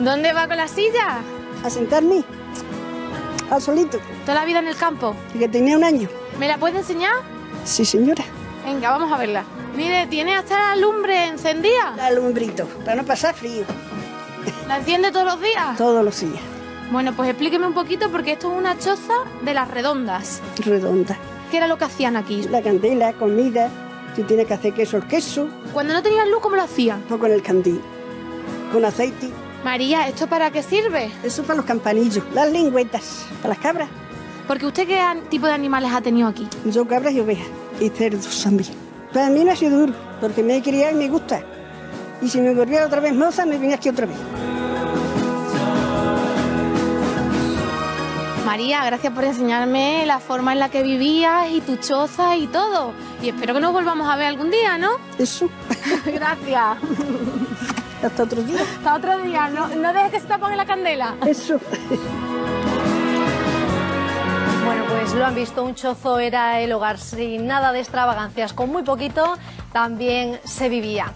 ¿Dónde va con la silla? A sentarme, al solito, ¿Toda la vida en el campo? que tenía 1 año. ¿Me la puede enseñar? Sí, señora. Venga, vamos a verla. Mire, tiene hasta la lumbre encendida. La lumbrito, para no pasar frío, ¿La enciende todos los días? todos los días. Bueno, pues explíqueme un poquito porque esto es una choza de las redondas. Redonda. ¿Qué era lo que hacían aquí? La candela, comida, si tiene que hacer queso, el queso, Cuando no tenían luz, ¿cómo lo hacían? o con el candil, con aceite. María, ¿esto para qué sirve? Eso para los campanillos, las lingüetas, para las cabras. Porque usted, ¿qué tipo de animales ha tenido aquí? Yo cabras y ovejas, y cerdos también. Para mí no ha sido duro, porque me he criado y me gusta. Y si me volviera otra vez moza, me venía aquí otra vez. María, gracias por enseñarme la forma en la que vivías y tu choza y todo. Y espero que nos volvamos a ver algún día, ¿no? Eso, Gracias. hasta otro día. Hasta otro día. No dejes que se te apague la candela. Eso. Bueno, pues lo han visto, un chozo era el hogar sin nada de extravagancias, con muy poquito también se vivía.